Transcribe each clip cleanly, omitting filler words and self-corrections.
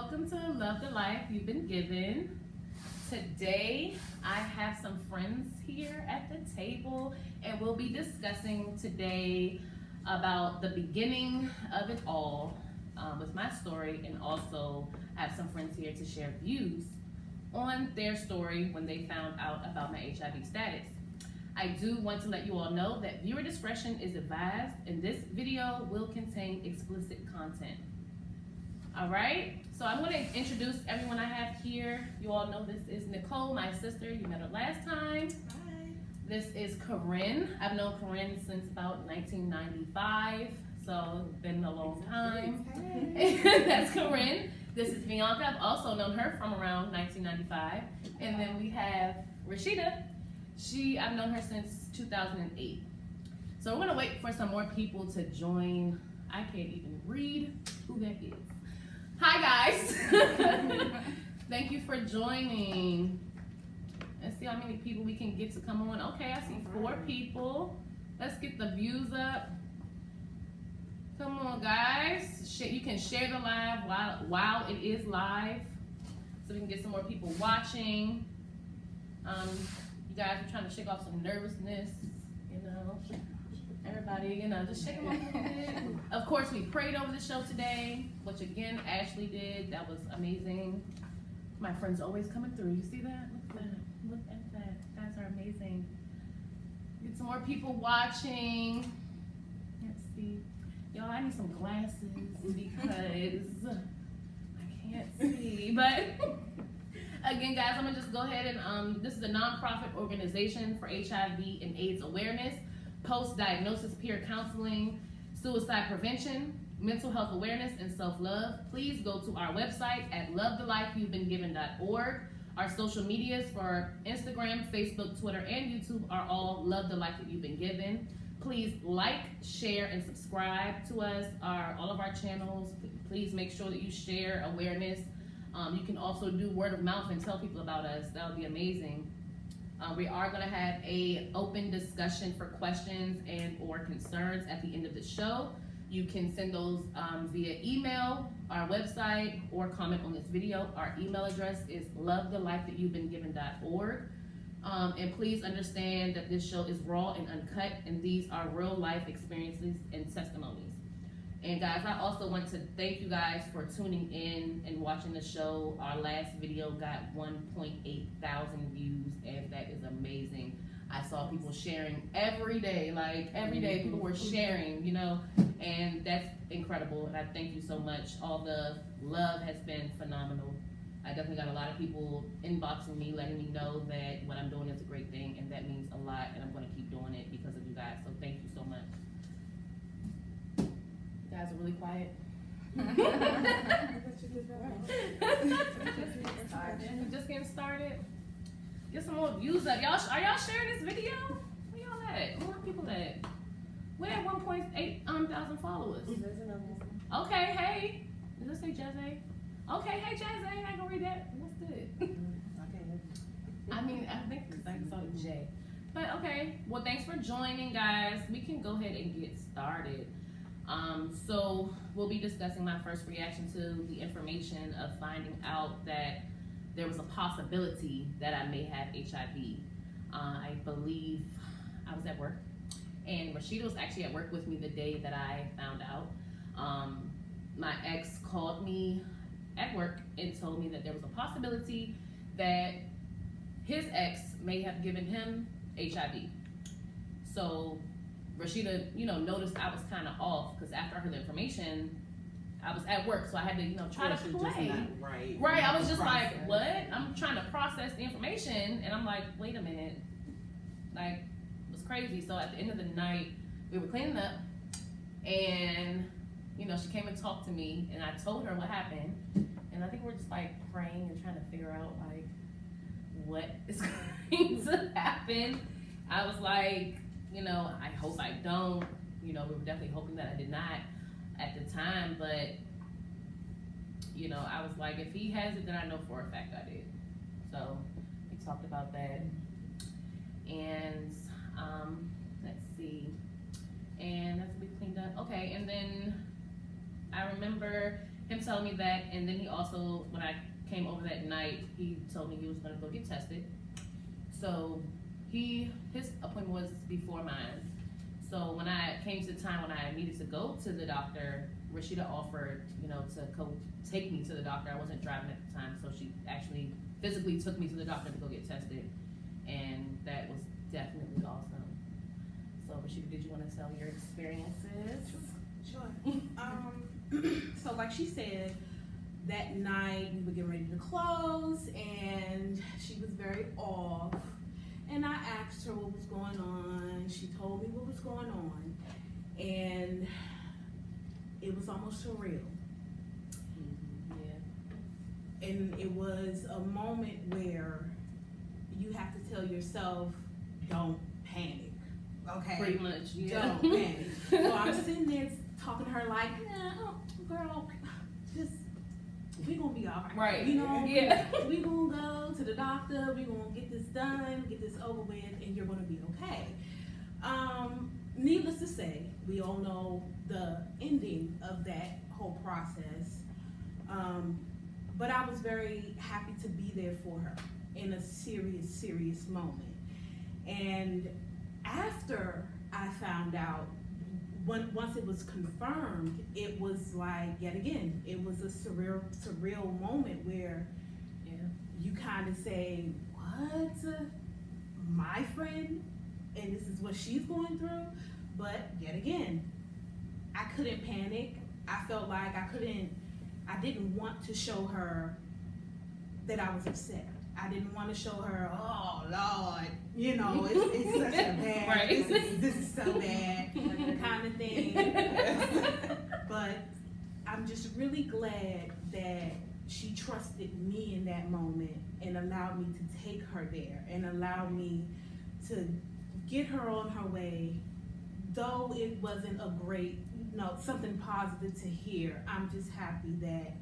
welcome to Love the Life You've Been Given. Today, I have some friends here at the table, and we'll be discussing today about the beginning of it all with my story, and also I have some friends here to share views on their story when they found out about my HIV status. I do want to let you all know that viewer discretion is advised, and this video will contain explicit content. All right, so I'm going to introduce everyone I have here. You all know this is Nicole, my sister. You met her last time. Hi. This is Corinne. I've known Corinne since about 1995, so it's been a long time. Hey. That's Corinne. This is Bianca. I've also known her from around 1995. And then we have Rashida. I've known her since 2008. So we're going to wait for some more people to join. I can't even read who that is. Hi guys. Thank you for joining. Let's see how many people we can get to come on. Okay, I see 4 people. Let's get the views up. Come on guys. You can share the live while it is live, so we can get some more people watching. You guys are trying to shake off some nervousness, you know. Everybody, just shake them off a little bit. Of course, we prayed over the show today, which again, Ashley did. That was amazing. My friends always coming through. You see that? Look at that. Look at that. Guys are amazing. Get some more people watching. Let's see. Y'all, I need some glasses because I can't see. But again, guys, I'm going to just go ahead and, this is a nonprofit organization for HIV and AIDS awareness, post-diagnosis peer counseling, suicide prevention, mental health awareness, and self-love. Please go to our website at lovethelifeyou'vebeenggiven.org. Our social medias for Instagram, Facebook, Twitter, and YouTube are all Love the Life That You've Been Given. Please like, share, and subscribe to us, all of our channels. Please make sure that you share awareness. You can also do word of mouth and tell people about us. That would be amazing. We are going to have an open discussion for questions and or concerns at the end of the show. You can send those via email, our website, or comment on this video. Our email address is lovethelifethatyou'vebeenggiven.org. And please understand that this show is raw and uncut, and these are real life experiences and testimonies. And guys, I also want to thank you guys for tuning in and watching the show. Our last video got 1.8 thousand views, and that is amazing. I saw people sharing every day, people were sharing, and that's incredible. And I thank you so much. All the love has been phenomenal. I definitely got a lot of people inboxing me, letting me know that what I'm doing is a great thing, and that means a lot, and I'm going to keep doing it because of you guys. So thank you so much. You guys are really quiet. Just getting started. Get some more views up. Are y'all sharing this video? Where y'all at? Where are people at? We're at 1.8 thousand followers. Okay, hey. Does this say Jazzy? Okay, hey Jazzy. I ain't gonna read that. What's good? I think I saw the J. But okay. Well, thanks for joining, guys. We can go ahead and get started. So we'll be discussing my first reaction to the information of finding out that there was a possibility that I may have HIV. I believe I was at work, and Rashida was actually at work with me the day that I found out. My ex called me at work and told me that there was a possibility that his ex may have given him HIV. So Rashida, noticed I was kind of off because after I heard the information, I was at work, so I had to, try to play. Right. I was just like, what? I'm trying to process the information, and I'm like, wait a minute. It was crazy. So at the end of the night, we were cleaning up, and, she came and talked to me, and I told her what happened, and I think we're just, praying and trying to figure out, what is going to happen. I was like, I hope I don't. We were definitely hoping that I did not at the time, but I was like, if he has it, then I know for a fact I did. So we talked about that, and let's see, and that's what we cleaned up. Okay, and then I remember him telling me that, and then he also, when I came over that night, he told me he was gonna go get tested. So his appointment was before mine. So when I came to the time when I needed to go to the doctor, Rashida offered, to take me to the doctor. I wasn't driving at the time, so she actually physically took me to the doctor to go get tested, and that was definitely awesome. So Rashida, did you want to tell your experiences? Sure. So like she said, that night we were getting ready to close, and she was very off. And I asked her what was going on. She told me what was going on, and it was almost surreal. Yeah. And it was a moment where you have to tell yourself, don't panic. Okay? Pretty much, yeah. Don't panic. So I'm sitting there talking to her like, nah, girl, just, we gonna be all right. Right. Yeah. We gonna go to the doctor, we gonna get this done, get this over with, and you're gonna be okay. Needless to say, we all know the ending of that whole process. But I was very happy to be there for her in a serious moment. And after I found out, once it was confirmed, it was like, yet again, it was a surreal moment where you kind of say, what? My friend? And this is what she's going through? But yet again, I couldn't panic. I felt like I didn't want to show her that I was upset. I didn't want to show her, oh Lord, it's such a bad, right. this is so bad, kind of thing. But I'm just really glad that she trusted me in that moment and allowed me to take her there and allowed me to get her on her way. Though it wasn't a great, something positive to hear, I'm just happy that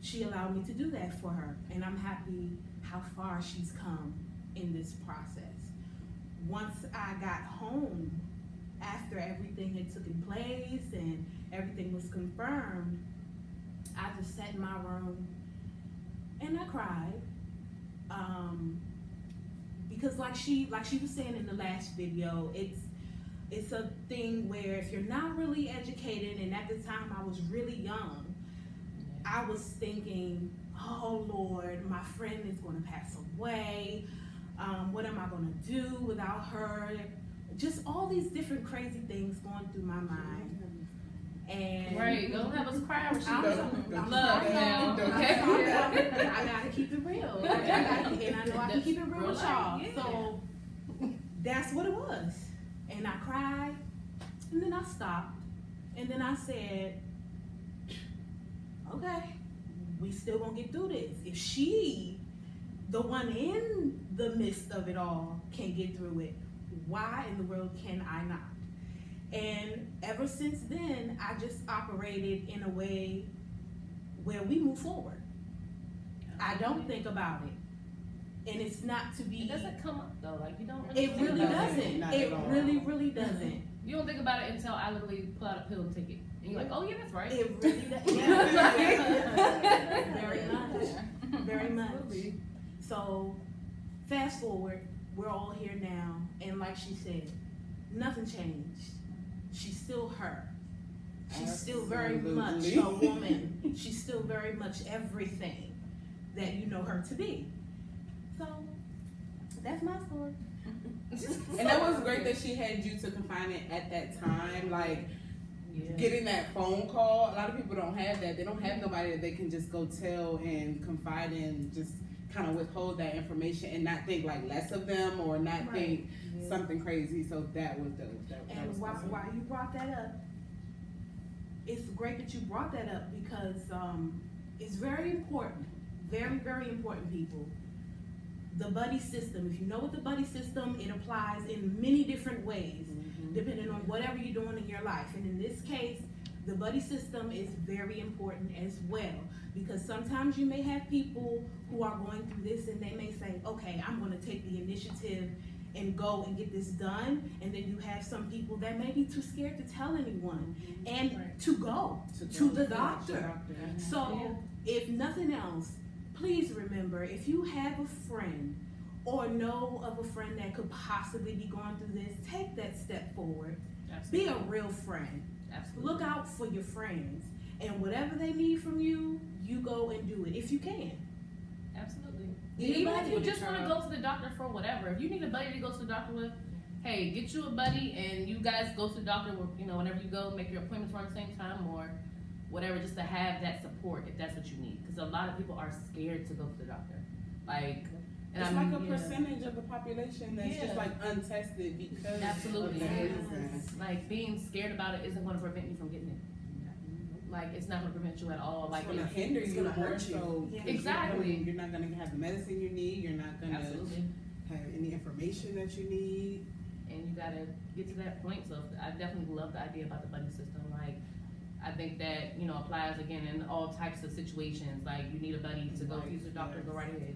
she allowed me to do that for her. And I'm happy how far she's come in this process. Once I got home, after everything had taken place and everything was confirmed, I just sat in my room and I cried. Because like she was saying in the last video, it's a thing where if you're not really educated, and at the time I was really young, I was thinking, oh Lord, my friend is going to pass away. What am I going to do without her? Just all these different crazy things going through my mind. And right, don't have us cry, Rashida. I'm Love sorry, now. Okay. I gotta keep it real. And I know I can keep it real with y'all. Yeah. So that's what it was. And I cried, and then I stopped, and then I said, okay, we still gonna get through this. If she, the one in the midst of it all, can get through it, why in the world can I not? And ever since then, I just operated in a way where we move forward. I don't think about it. And it's not to be... It doesn't come up though, like you don't really It think really about doesn't. it. It really doesn't. You don't think about it until I literally pull out a pill and take it. And you're like, oh yeah, that's right. It really does. Yeah. Very much. Very much. Absolutely. So, fast forward, we're all here now, and like she said, nothing changed. She's still her. She's still very much a woman. She's still very much everything that you know her to be. So, that's my story. And that was great that she had you to confine it at that time, like getting that phone call. A lot of people don't have that. They don't have nobody that they can just go tell and confide in, just kind of withhold that information and not think like less of them or not think something crazy. So that was dope. And why you brought that up, it's great that you brought that up because it's very important. Very, very important, people. The buddy system, if you know what the buddy system, it applies in many different ways, depending on whatever you're doing in your life. And in this case, the buddy system is very important as well, because sometimes you may have people who are going through this and they may say, okay, I'm going to take the initiative and go and get this done. And then you have some people that may be too scared to tell anyone and to go to the doctor. So if nothing else, please remember, if you have a friend or know of a friend that could possibly be going through this, take that step forward. Absolutely. Be a real friend. Absolutely. Look out for your friends, and whatever they need from you, you go and do it if you can. Absolutely. Get a Even if buddy. you just want to go to the doctor for whatever, if you need a buddy to go to the doctor with, hey, get you a buddy and you guys go to the doctor. Whenever you go, make your appointments around the same time or whatever, just to have that support if that's what you need. Because a lot of people are scared to go to the doctor. Like, and It's I'm, like a percentage of the population that's just like untested because Absolutely. of that Yes. reason. Like, being scared about it isn't going to prevent you from getting it. Like, it's not going to prevent you at all. Like, It's gonna hinder it's you gonna more hurt you. so. Yeah. Exactly. You're not gonna have the medicine you need. You're not gonna absolutely. have any information that you need. And you gotta get to that point. So I definitely love the idea about the buddy system. Like, I think that, applies again in all types of situations. Like, you need a buddy to go to the doctor, go right ahead.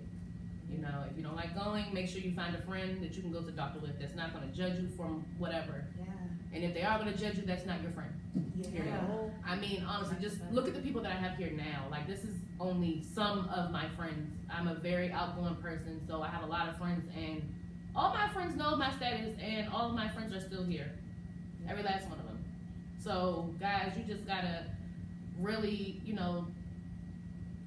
If you don't like going, make sure you find a friend that you can go to the doctor with that's not gonna judge you from whatever. Yeah. And if they are gonna judge you, that's not your friend. Period. I mean, honestly, just look at the people that I have here now. Like, this is only some of my friends. I'm a very outgoing person, so I have a lot of friends, and all my friends know my status, and all of my friends are still here. Every last one of them. So, guys, you just gotta really,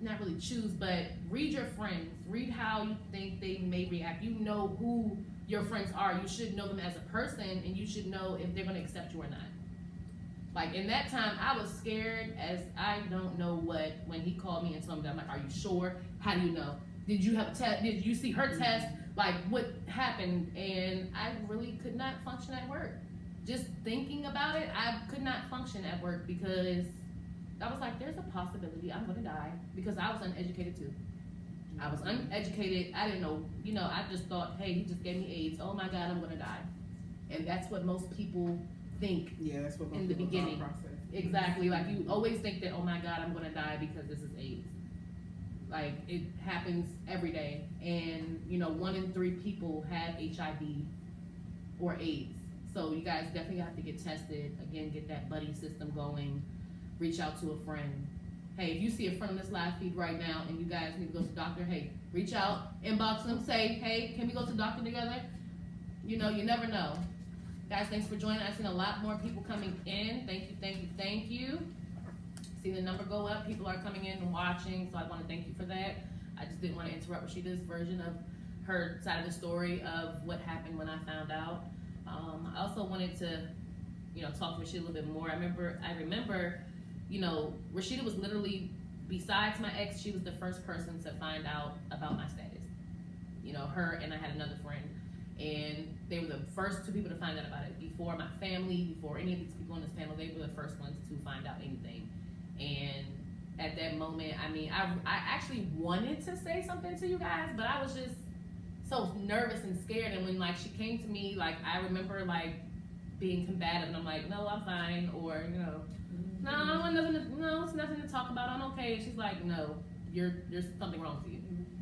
not really choose, but read your friends. Read how you think they may react. You know who your friends are. You should know them as a person, and you should know if they're gonna accept you or not. Like, in that time, I was scared as I don't know what, when he called me and told me that, I'm like, are you sure? How do you know? Did you have a test? Did you see her test? Like, what happened? And I really could not function at work. Just thinking about it, I could not function at work because I was like, there's a possibility I'm gonna die, because I was uneducated too. I was uneducated. I didn't know, I just thought, hey, he just gave me AIDS. Oh my God, I'm gonna die. And that's what most people think. Yeah, that's what most In the people beginning. process. Exactly. Like, you always think that, oh my God, I'm gonna die because this is AIDS. Like, it happens every day. And, 1 in 3 people have HIV or AIDS. So you guys definitely have to get tested. Again, get that buddy system going. Reach out to a friend. Hey, if you see a friend on this live feed right now and you guys need to go to the doctor, hey, reach out, inbox them, say, hey, can we go to the doctor together? You never know. Guys, thanks for joining. I've seen a lot more people coming in. Thank you, thank you, thank you. See the number go up. People are coming in and watching, so I want to thank you for that. I just didn't want to interrupt Rashida's version of her side of the story of what happened when I found out. I also wanted to, talk to Rashida a little bit more. I remember, Rashida was literally, besides my ex, she was the first person to find out about my status. Her and I had another friend. And they were the first 2 people to find out about it. Before my family, before any of these people on this panel, they were the first ones to find out anything. And at that moment, I actually wanted to say something to you guys, but I was just so nervous and scared. And when she came to me, I remember being combative, and I'm like, no, I'm fine, or no, it's nothing to talk about. I'm okay. And she's like, no, there's something wrong with you.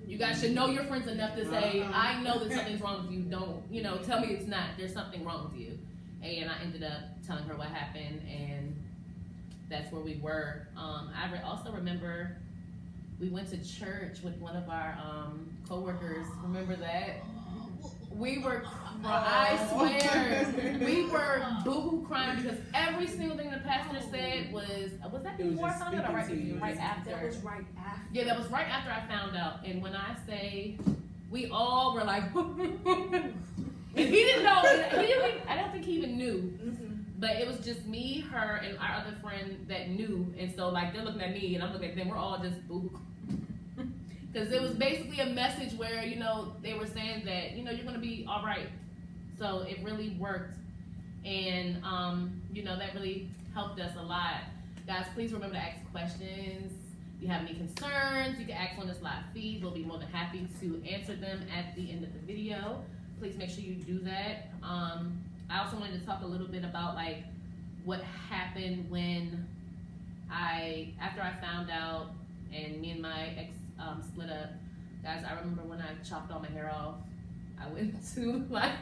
You guys should know your friends enough to say, I know that something's wrong with you. Don't, tell me it's not. There's something wrong with you. And I ended up telling her what happened, and that's where we were. I also remember we went to church with one of our coworkers. Remember that? We were, I swear, we were boohoo crying because every single thing the pastor said was that before I found out or right after? That was right after. Yeah, that was right after I found out. And when I say, we all were like, and he didn't know, I don't think he even knew. But it was just me, her, and our other friend that knew. And so they're looking at me and I'm looking at them. We're all just boo. Because it was basically a message where, they were saying that, you're going to be all right. So it really worked. And, that really helped us a lot. Guys, please remember to ask questions. If you have any concerns, you can ask on this live feed. We'll be more than happy to answer them at the end of the video. Please make sure you do that. I also wanted to talk a little bit about what happened when after I found out and me and my ex split up. Guys, I remember when I chopped all my hair off. I went to like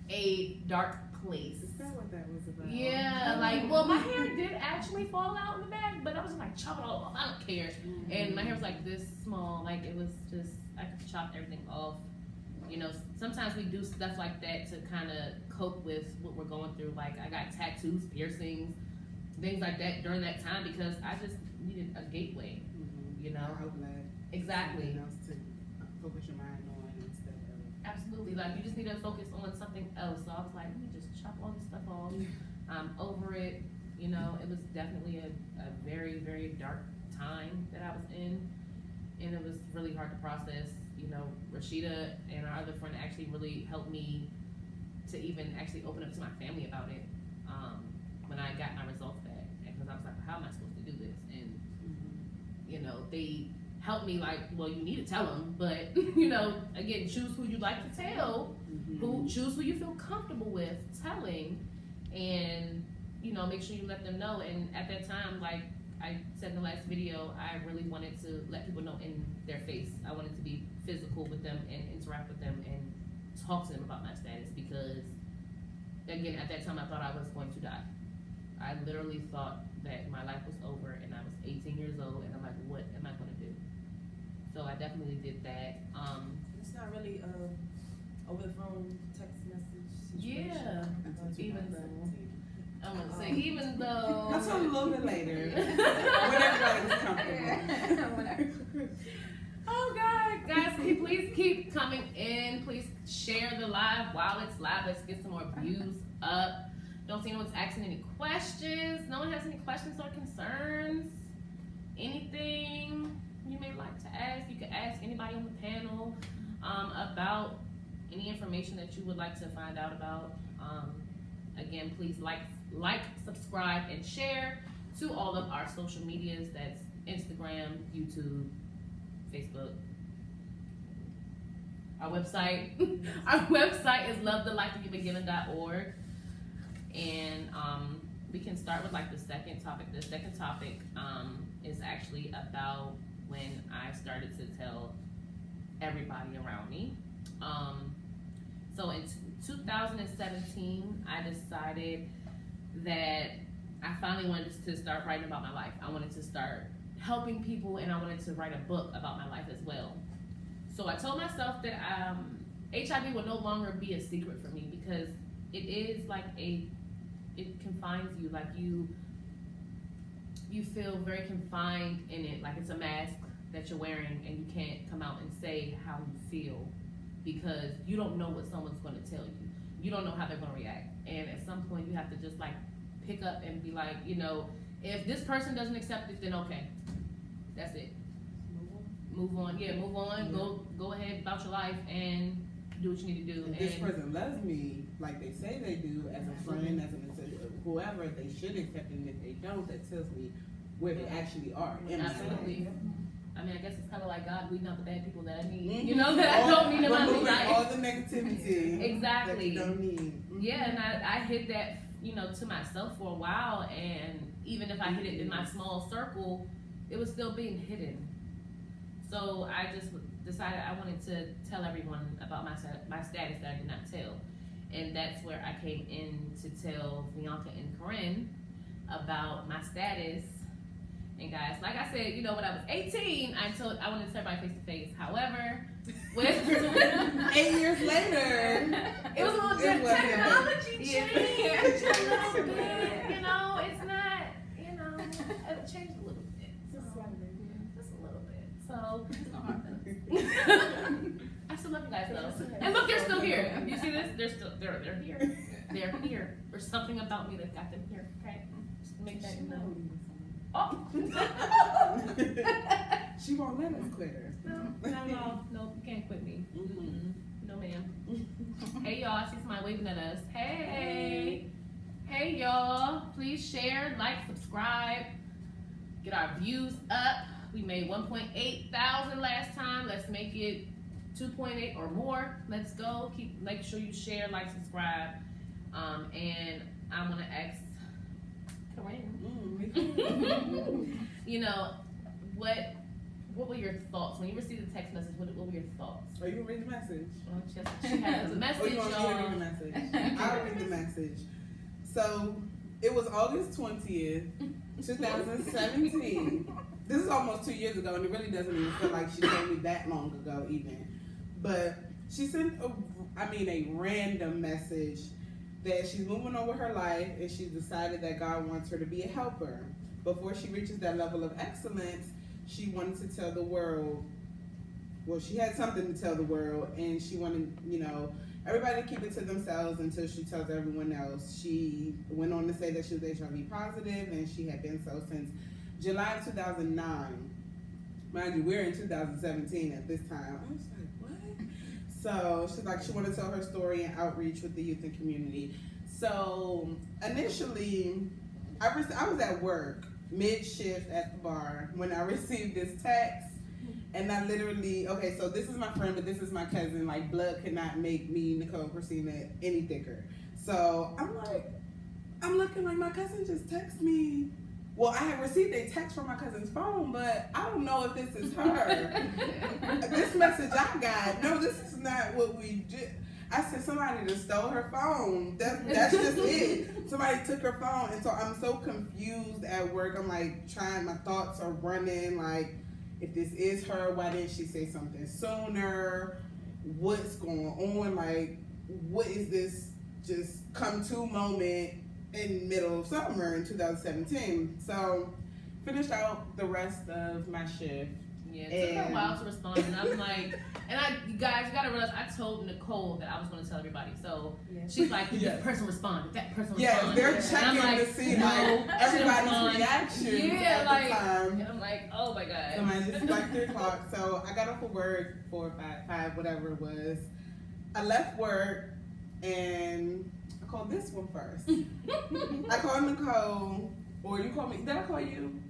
a dark place. Is that what that was about? Yeah, like, well, my hair did actually fall out in the back, but I was like, chop it all off. I don't care. And my hair was like this small, like it was just, I could chop everything off. You know, sometimes we do stuff like that to kind of cope with what we're going through. Like, I got tattoos, piercings, things like that during that time because I just needed a gateway, you know? Outlet. Exactly. Something else to focus your mind on instead of. Absolutely. Like, you just need to focus on something else. So I was like, let me just chop all this stuff off. I'm over it. You know, it was definitely a very, very dark time that I was in. And it was really hard to process. You know, Rashida and our other friend actually really helped me to even actually open up to my family about it when I got my results back. Because I was like, how am I supposed to do this? And, you know, they helped me like, well, you need to tell them. But, you know, again, choose who you'd like to tell. Choose who you feel comfortable with telling. And, you know, make sure you let them know. And at that time, like I said in the last video, I really wanted to let people know in their face. I wanted to be physical with them and interact with them and talk to them about my status because, again, at that time I thought I was going to die. I literally thought that my life was over and I was 18 years old and I'm like, what am I going to do? So I definitely did that. It's not really over the phone text message situation. Yeah, even though, I'm going to say, even though. I'll tell you a little bit later. When everybody's comfortable. Oh God, guys, please keep coming in. Please share the live while it's live. Let's get some more views up. Don't see anyone's asking any questions. No one has any questions or concerns. Anything you may like to ask, you could ask anybody on the panel about any information that you would like to find out about. Again, please like, subscribe, and share to all of our social medias. That's Instagram, YouTube, Facebook. Our website is lovethelifethatyoubeengiven.org. And we can start with like the second topic. The second topic is actually about when I started to tell everybody around me. So in 2017, I decided that I finally wanted to start writing about my life. I wanted to start helping people, and I wanted to write a book about my life as well. So I told myself that HIV will no longer be a secret for me because it is like it confines you. Like you feel very confined in it. Like it's a mask that you're wearing, and you can't come out and say how you feel because you don't know what someone's going to tell you. You don't know how they're going to react. And at some point, you have to just like pick up and be like, you know, if this person doesn't accept it, then okay, that's it. Move on. Yeah, move on. Yeah. Go ahead about your life and do what you need to do. If this person loves me like they say they do, as a friend, as whoever, they should accept it. And if they don't, that tells me where they actually are. Absolutely. I mean, I guess it's kind of like God weeding out the bad people that I need. You know, that I don't need in my life. All the negativity. Exactly. That you don't need. Yeah, and I hid that, you know, to myself for a while, and even if I hid it in my small circle, it was still being hidden. So I just decided I wanted to tell everyone about my status that I did not tell. And that's where I came in to tell Bianca and Corinne about my status. And guys, like I said, you know, when I was 18, I wanted to tell everybody face to face. However, with 8 years later, it was a little it wasn't. technology changed a little bit. You know, it's not, you know, it changed a little bit. Just a little bit. So I still love you guys though. And look, they're still here. You see this? They're here. They're here. There's something about me that got them here. Okay, just make that know. Oh. She won't let us quit her. No, you can't quit me. No, ma'am. Hey, y'all, I see somebody waving at us. Hey, y'all. Please share, like, subscribe, get our views up. We made 1.8 thousand last time. Let's make it 2.8 or more. Let's go. Make sure you share, like, subscribe. And I'm gonna ask Corinne. You know, what what were your thoughts when you received the text message? What were your thoughts? Are you read the message? Well, she has a message. Oh, you want me to read the message? I'll read the message. So it was August 20th, 2017. This is almost 2 years ago, and it really doesn't even feel like she told me that long ago, even. But she sent a random message that she's moving on with her life, and she's decided that God wants her to be a helper. Before she reaches that level of excellence, she wanted to tell the world. Well, she had something to tell the world, and she wanted, everybody to keep it to themselves until she tells everyone else. She went on to say that she was HIV positive, and she had been so since July of 2009. Mind you, we're in 2017 at this time. I was like, what? So she's like, she wanted to tell her story and outreach with the youth and community. So initially, I was at work, mid-shift at the bar, when I received this text. And I literally, okay, so this is my friend, but this is my cousin. Like, blood could not make me, Nicole Christina, any thicker. So I'm like, I'm looking like my cousin just texted me. Well, I had received a text from my cousin's phone, but I don't know if this is her. This message I got, no, this is not what we did. I said somebody just stole her phone. That's just it. Somebody took her phone, and so I'm so confused at work. I'm like my thoughts are running. Like, if this is her, why didn't she say something sooner? What's going on? Like, what is this just come to moment in middle of summer in 2017? So finished out the rest of my shift. Yeah, it took her a while to respond, and I'm like, you guys, you gotta realize, I told Nicole that I was gonna tell everybody. So she's like, did this person respond? Did that person respond? Yeah, they're checking like, to see no, everybody's reaction at the time. And I'm like, oh my god. So it's like 3 o'clock. So I got off of work 4 or 5, whatever it was. I left work and I called this one first. I called Nicole, or you called me. Did I call you?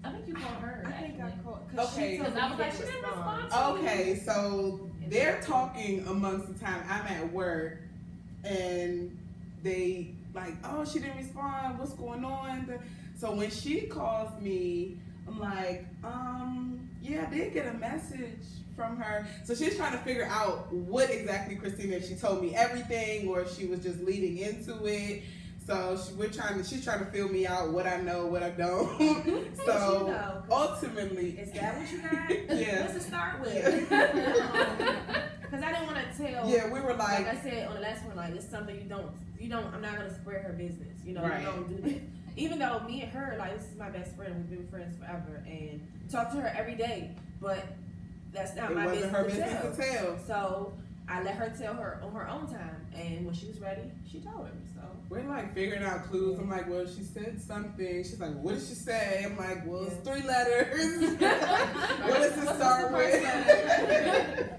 I think you called her. I think I actually. called. Okay. Because I was like, she didn't respond to me. Okay, so they're talking amongst the time I'm at work, and they like, oh, she didn't respond. What's going on? So when she calls me, I'm like, yeah, I did get a message from her. So she's trying to figure out what exactly Christina, she told me everything, or if she was just leading into it. So she's trying to feel me out, what I know, what I don't. So You know, ultimately, is that what you got? Yeah. What's to start with? Because I didn't want to tell. Yeah, we were Like I said on the last one, like, it's something you don't. I'm not gonna spread her business. Right. You don't do that. Even though me and her, like, this is my best friend, we've been friends forever, and talk to her every day. But that's not my business. It wasn't her business to tell. So I let her tell her on her own time, and when she was ready, she told her. So we're like figuring out clues. I'm like, well, she said something. She's like, what did she say? I'm like, well, it's 3 letters. What does it start with?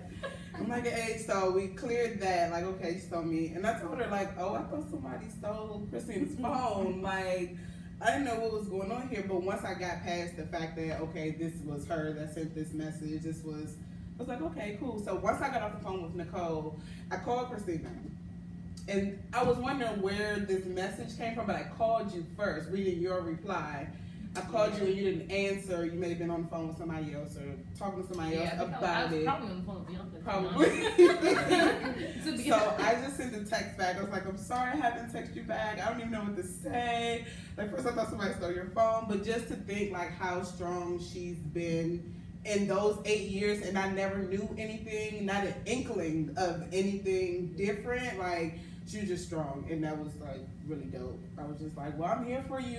I'm like, hey, so we cleared that. Like, okay, she told me. And I told her, like, oh, I thought somebody stole Christina's phone. Like, I didn't know what was going on here. But once I got past the fact that, okay, this was her that sent this message, I was like, okay, cool. So once I got off the phone with Nicole, I called Christina. And I was wondering where this message came from, but I called you first, reading your reply. I called you and you didn't answer. You may have been on the phone with somebody else or talking to somebody else about it. Probably on the phone with Bianca. Probably. So I just sent a text back. I was like, I'm sorry I haven't texted you back. I don't even know what to say. Like, first I thought somebody stole your phone, but just to think like how strong she's been in those 8 years, and I never knew anything, not an inkling of anything different. Like, she was just strong, and that was like really dope. I was just like, well, I'm here for you,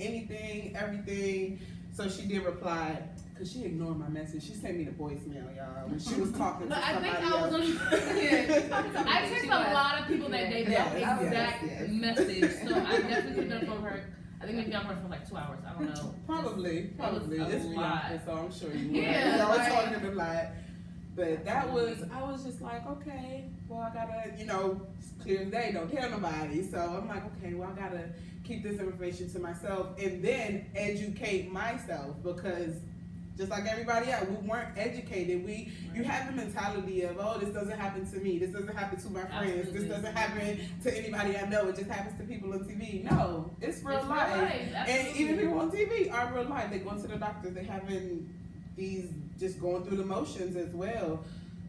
anything, everything. So she did reply, because she ignored my message. She sent me the voicemail, y'all, when she was talking to somebody else. I text a lot of people that day that exact message, so I definitely couldn't have from her. I think maybe I'm her for like 2 hours. I don't know. Probably. It's Bianca, so I'm sure you were. Yeah, Y'all were talking a lot. But I was just like, okay, well, I gotta, clear as day, don't tell nobody. So I'm like, okay, well, I gotta keep this information to myself and then educate myself, because just like everybody else, we weren't educated. You have the mentality of, oh, this doesn't happen to me. This doesn't happen to my friends. Absolutely. This doesn't happen to anybody I know. It just happens to people on TV. No, it's real life. And even people on TV are real life. They go to the doctors. They having, he's just going through the motions as well.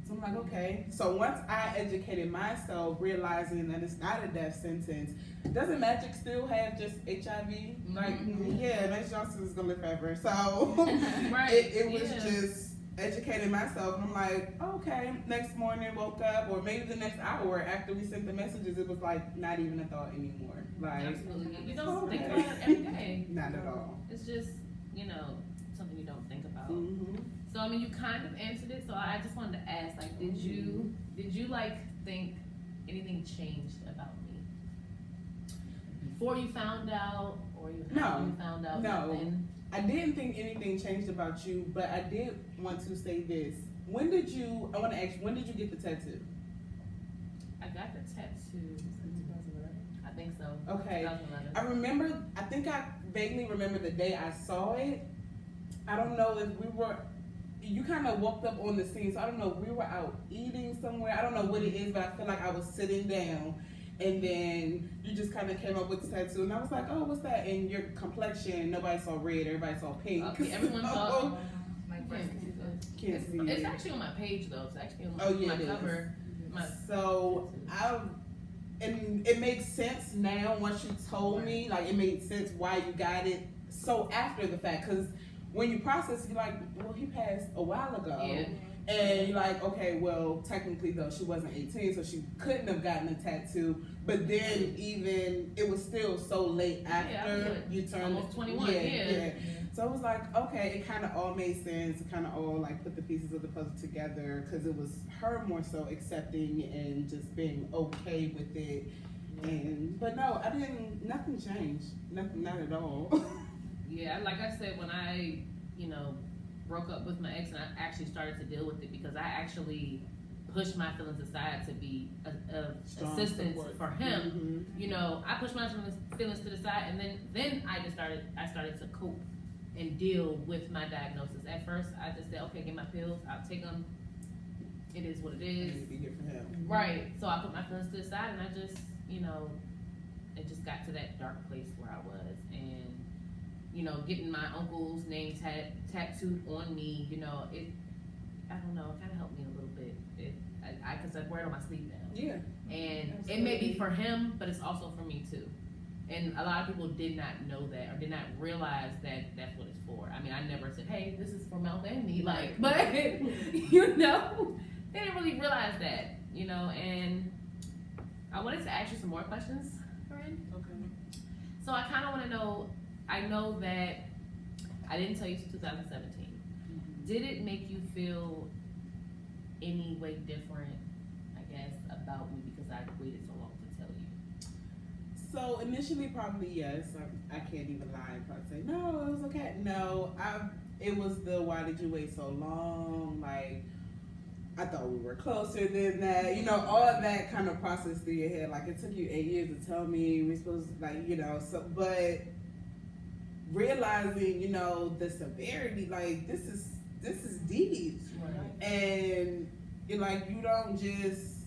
So I'm like, okay. So once I educated myself, realizing that it's not a death sentence, doesn't Magic still have just HIV? Like, yeah, Magic Johnson is gonna live forever. So Right. it was Yeah. just educating myself. And I'm like, okay. Next morning, woke up, or maybe the next hour after we sent the messages, it was like not even a thought anymore. Like, Absolutely. You don't okay. think about it every day. not at all. It's just, something you don't think about. Mm-hmm. So I mean, you kind of answered it. So I just wanted to ask, like, did you like think anything changed about me before you found out, or you No. you found out? No. Nothing? I didn't think anything changed about you, but I did want to say this. I want to ask you, when did you get the tattoo? I got the tattoo in 2011. I think so. Okay. 2011. I think I vaguely remember the day I saw it. I don't know if you kind of walked up on the scene, so I don't know if we were out eating somewhere. I don't know what it is, but I feel like I was sitting down, and then you just kind of came up with the tattoo, and I was like, oh, what's that? And your complexion, nobody saw red, everybody saw pink. Okay, everyone thought. Can't see It's it. actually on my page though. It's actually on my, Oh, yeah, my it is. cover. So and it makes sense now once you told me, like it made sense why you got it so after the fact, because when you process, you're like, well, he passed a while ago. Yeah. And you're like, okay, well, technically though, she wasn't 18, so she couldn't have gotten a tattoo. But then even, it was still so late after you turned almost 21, yeah. So it was like, okay, it kind of all made sense. It kind of all like put the pieces of the puzzle together, because it was her more so accepting and just being okay with it. But no, nothing changed. Nothing, not at all. Yeah, like I said, when I, broke up with my ex and I actually started to deal with it, because I actually pushed my feelings aside to be a Strong assistance support. for him. Mhm. I pushed my feelings to the side, and then I started to cope and deal with my diagnosis. At first, I just said, okay, get my pills, I'll take them. It is what it is. It'd be good for him. Right. So I put my feelings to the side, and I just, it just got to that dark place where I was, and getting my uncle's name tattooed on me, I don't know, it kind of helped me a little bit. Because I wear it on my sleeve now. Yeah. And it may be for him, but it's also for me too. And a lot of people did not know that, or did not realize that that's what it's for. I mean, I never said, hey, this is for Mouth and me, but, they didn't really realize that, and I wanted to ask you some more questions, Corinne. Okay. So I kind of want to know, I know that I didn't tell you till 2017. Did it make you feel any way different, I guess, about me because I waited so long to tell you? So initially, probably yes. I can't even lie and probably say no, it was okay. No, it was the why did you wait so long? Like, I thought we were closer than that. All of that kind of process through your head. Like, it took you 8 years to tell me we're supposed to, but realizing, the severity, like, this is deep. Right. And you're like, you don't just,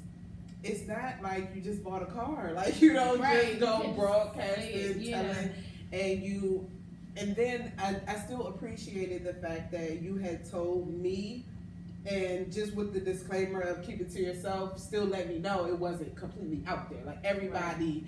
it's not like you just bought a car. Like, you don't just go broadcasting, telling, and then I still appreciated the fact that you had told me, and just with the disclaimer of keep it to yourself, still let me know it wasn't completely out there. Like, everybody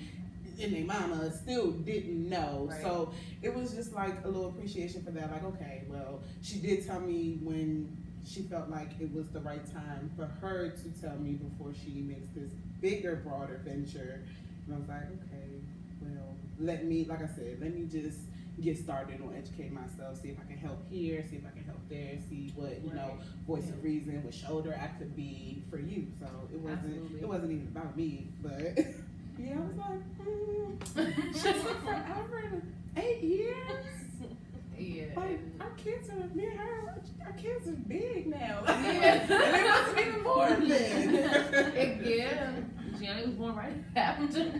and their mama still didn't know. Right. So it was just like a little appreciation for that. Like, okay, well, she did tell me when she felt like it was the right time for her to tell me before she makes this bigger, broader venture. And I was like, okay, well, let me just get started on educating myself, see if I can help here, see if I can help there, see what, voice of reason, what shoulder I could be for you. So it wasn't even about me, but yeah, I was like, she's been forever, 8 years. Yeah. Like, our kids are, me and her, our kids are big now. Yeah. And it wasn't even born then. Yeah. Gianni was born right after.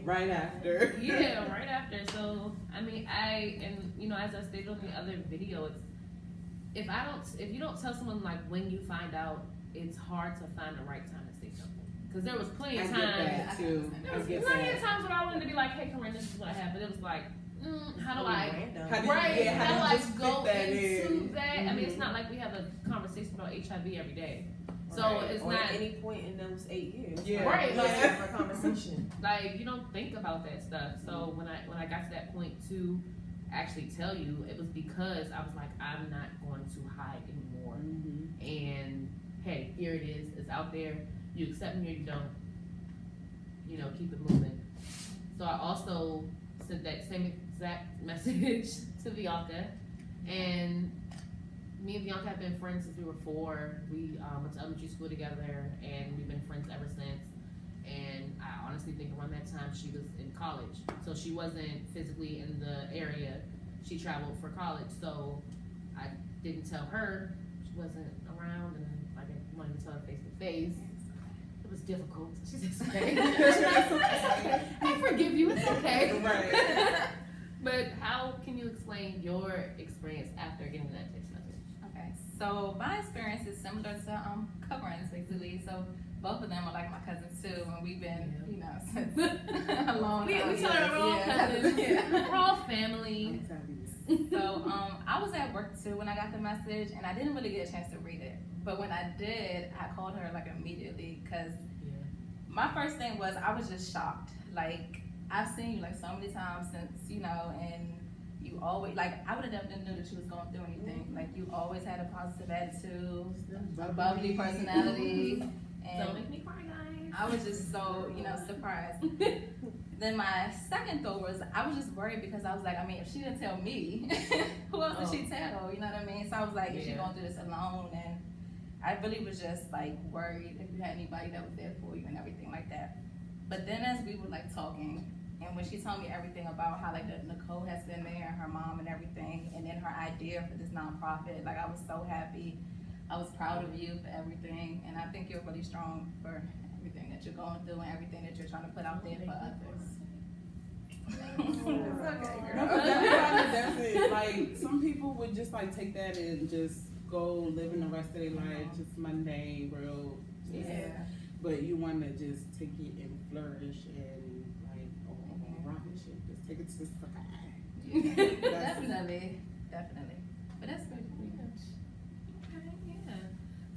Right after. Yeah, right after. So, I mean, as I stated on the other video, if you don't tell someone, like, when you find out, it's hard to find the right time to say something. Because there was plenty of times. I get that too. There was plenty of times when I wanted to be like, hey, Corinne, this is what I have. But it was like, how do I? Random. How do you- Right, yeah, how how do do you I just go fit that into in? that? I mean, it's Mhm. not like we have a conversation about HIV every day. So Right. it's or not at any point in those 8 years. Yeah. Right, Let's like- have a conversation. like you don't think about that stuff. So when I got to that point to actually tell you, it was because I was like, I'm not going to hide anymore. Mhm. And hey, here it is. It's out there. You accept me or you don't. You know, keep it moving. So I also sent that same exact message to Bianca, and me and Bianca have been friends since we were 4. We went to elementary school together, and we've been friends ever since. And I honestly think around that time she was in college, so she wasn't physically in the area. She traveled for college, so I didn't tell her. She wasn't around, and I didn't want to tell her face to face. It was difficult. She's it's okay. It's okay. I forgive you. It's okay. Right. But how can you explain your experience after getting that text message? Okay, so my experience is similar to Corinne's basically. So both of them are like my cousins too, and we've been, you know, since a long We time. tell her we're all Yeah. cousins. Yeah. We're all family. I'm telling you. So I was at work too when I got the message, and I didn't really get a chance to read it. But when I did, I called her like immediately because Yeah. my first thing was I was just shocked. Like I've seen you like so many times since, you know, and you always like I would have never knew that you was going through anything. Like you always had a positive attitude, a bubbly personality, Don't and make me cry, guys. I was just so, you know, surprised. Then my second thought was I was just worried because I was like, I mean, if she didn't tell me, who else did she tell? You know what I mean? So I was like, is she Yeah. going through this alone? And I really was just like worried if you had anybody that was there for you and everything like that. But then as we were like talking, and when she told me everything about how like Nicole has been there and her mom and everything, and then her idea for this nonprofit, like I was so happy. I was proud of you for everything, and I think you're really strong for everything that you're going through and everything that you're trying to put out there for others. It's okay, No, girl. but everybody doesn't, like, some people would just like take that and just go living the rest of their life, just mundane, real. Just, Yeah. But you want to just take it and flourish and like, rocket ship, just take it to the sky. Definitely. But that's pretty much. Okay, yeah.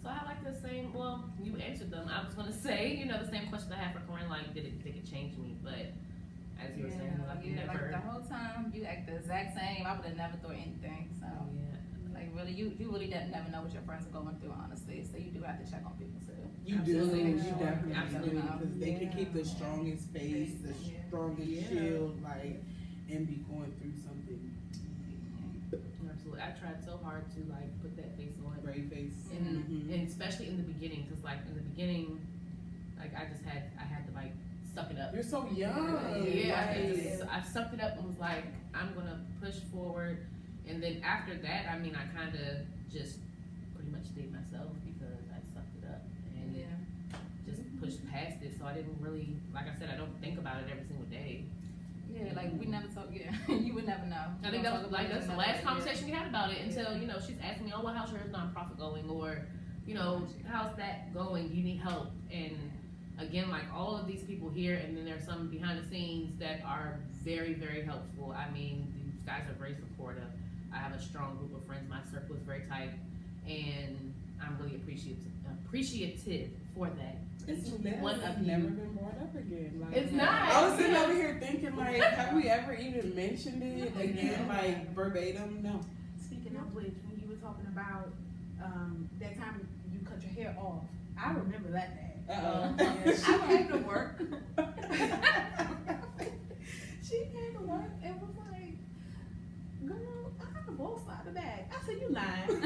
So I like the same. Well, you answered them. I was gonna say, you know, the same question I had for Corinne. Like, did it change me? But as you were saying, like, you Like never. the whole time you act the exact same. I would have never thought anything. So Yeah. like really, you really never know what your friends are going through, honestly. So you do have to check on people too. You Absolutely. do, you definitely Absolutely. do, because they can keep the strongest face, the Yeah. strongest Yeah. shield, like, and be going through something. Absolutely. I tried so hard to like put that face on. Brave face. And, Mhm. and especially in the beginning, because like in the beginning, like I had to like suck it up. You're so young. Yeah, like, I sucked it up and was like, I'm gonna push forward. And then after that, I mean, I kind of just pretty much stayed myself because I sucked it up and just pushed past it. So I didn't really, like I said, I don't think about it every single day. Yeah, like we never talk. Yeah, you would never know. I think that was like that's the last conversation we had about it until you know she's asking me, oh, well, how's your nonprofit going, or you know, how's that going? Do you need help? And again, like all of these people here, and then there's some behind the scenes that are very, very helpful. I mean, these guys are very supportive. I have a strong group of friends. My circle is very tight, and I'm really appreciative for that. It's One of never you. been brought up again. Like, It's not. I was sitting over here thinking, like, have we ever even mentioned it again, like verbatim? No. Speaking of which, when you were talking about that time you cut your hair off, I remember that day. Uh-oh. I came to work. She came to work and was like, "Girl, I got the ball slide in the bag." I said, "You lying?"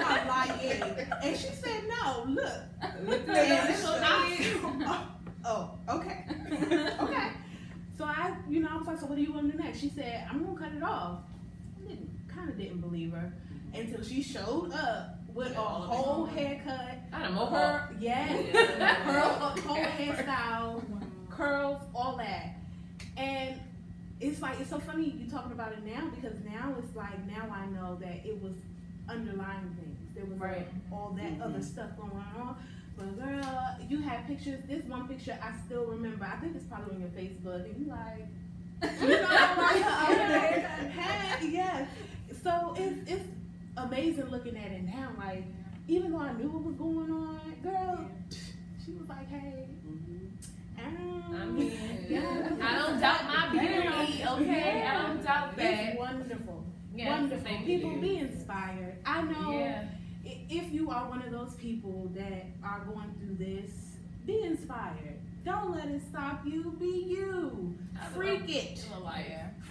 I'm lying. And she said, "No, look." Oh, okay. Okay. So I was like, "So what do you want to do next?" She said, "I'm gonna cut it off." I kind of didn't believe her until she showed up with a whole haircut. I had a mohawk. Whole hairstyle, curls, all that. And it's like, it's so funny you talking about it now, because now it's like, now I know that it was underlying things. There was like all that other stuff going on. But girl, you had pictures. This one picture I still remember. I think it's probably on your Facebook. And you like, You know, like, hey, yes. So it's amazing looking at it now. Like, even though I knew what was going on, girl, she was like, hey. I mean, yeah. I don't doubt my beauty, okay? Yeah. I don't doubt that. It's wonderful. Yes, Wonderful. thank People you. be inspired. I know Yeah. if you are one of those people that are going through this, be inspired. Don't let it stop you. Be you. Freak it.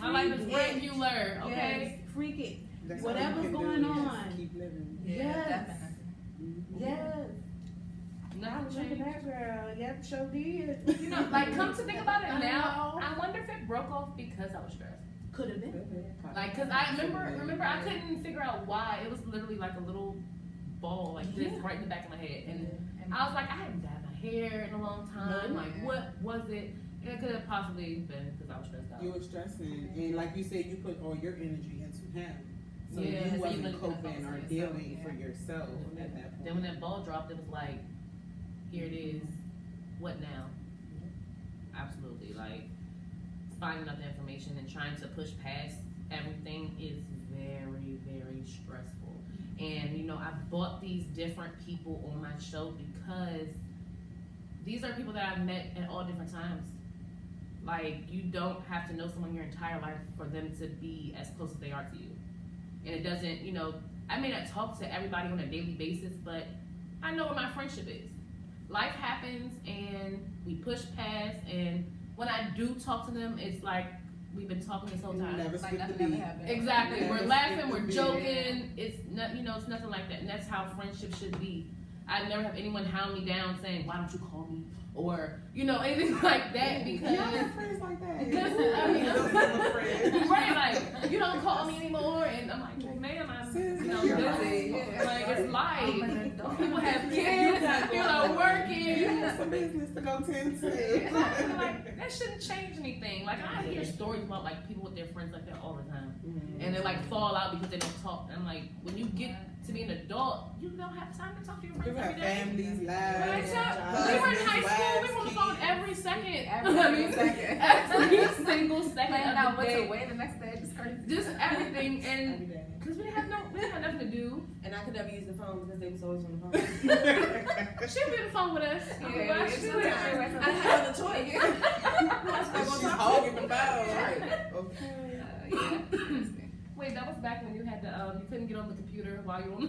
My life is Freak regular, okay? Yes. Freak it. That's all you Whatever's can do, going is just on. keep living. Yes. Definitely. Yes. Nothing Look at changed. that girl. Yep, sure did. You know, like, come to think about it I now, know. I wonder if it broke off because I was stressed. Could have been. Like, cause I remember I couldn't figure out why. It was literally like a little ball like this Yeah. right in the back of my head. And I was like, I hadn't dyed my hair in a long time. No. Like, what was it? It could have possibly been because I was stressed out. You were stressing, and like you said, you put all your energy into him. So Yeah, so you you wasn't wasn't coping focusing or on yourself, dealing yeah. for yourself at that point. Then when that ball dropped, it was like, here it is. What now? Absolutely. Like, finding out the information and trying to push past everything is very, very stressful. And, you know, I brought these different people on my show because these are people that I've met at all different times. Like, you don't have to know someone your entire life for them to be as close as they are to you. And it doesn't, you know, I may not talk to everybody on a daily basis, but I know where my friendship is. Life happens and we push past, and when I do talk to them, it's like we've been talking this whole time. Never Like skip the nothing ever beat. happened. Exactly. Yeah, We're that's laughing, good we're to be. joking. It's not, you know, it's nothing like that. And that's how friendship should be. I never have anyone hound me down saying, why don't you call me? Or, you know, anything like that, because Y'all have friends like that. Listen, I mean, Those are my friends. right, like, you don't call me anymore, and I'm like, well, ma'am, I'm Seriously, you know, you're busy. right. Like, it's life. I'm an adult. People have You kids, got people going are on. working. You have some business to go tend to. Exactly, like, that shouldn't change anything. Like, I hear stories about, like, people with their friends like that all the time. And they, like, fall out because they don't talk. And I'm like, when you get to be an adult, you don't have time to talk to your You friends every have day. families, Right, lives. so we were in high school, we were on the phone every second. Every second. Every single second Planning of out the what to day. wear the next day. Just crazy. Just everything, and because we didn't have nothing to do. And I could never use the phone because they was always on the phone. She'd be on the phone with us. Yeah, She yeah, would. sometimes. I didn't have other choice. She's hogging the phone. Right. Okay. Yeah. Wait, that was back when you had to, you couldn't get on the computer while you were on the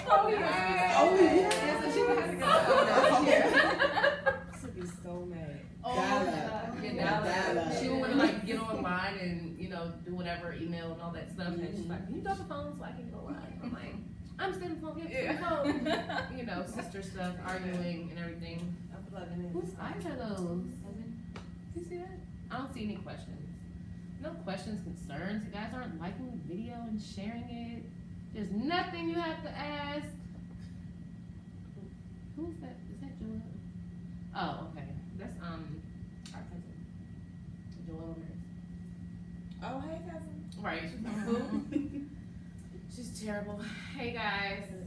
Oh yeah. Oh, yeah. So she would have to go. This would be so mad. Dial-up. Yeah, Dial-up. she would want to like get online and, you know, do whatever, email and all that stuff. And she's like, can you drop the phone so I can go online? I'm like, I'm still on the phone, yeah, still on the phone. You know, sister stuff, arguing and everything. I'm plugging in. Whose eyes are those? You see that? I don't see any questions. No questions, concerns. You guys aren't liking the video and sharing it. There's nothing you have to ask. Who's that? Is that Joel? Oh, okay. That's our cousin. Joel Ramirez. Oh, hey, cousin. Right. She's my boo. She's terrible. Hey guys. You